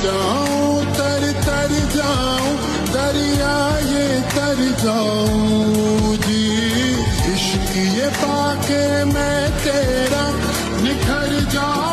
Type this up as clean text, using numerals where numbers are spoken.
जाऊं, तर जाऊं, दरिया ये तर जाऊं जी। इश्क ये पाके मैं तेरा निखर जाऊं।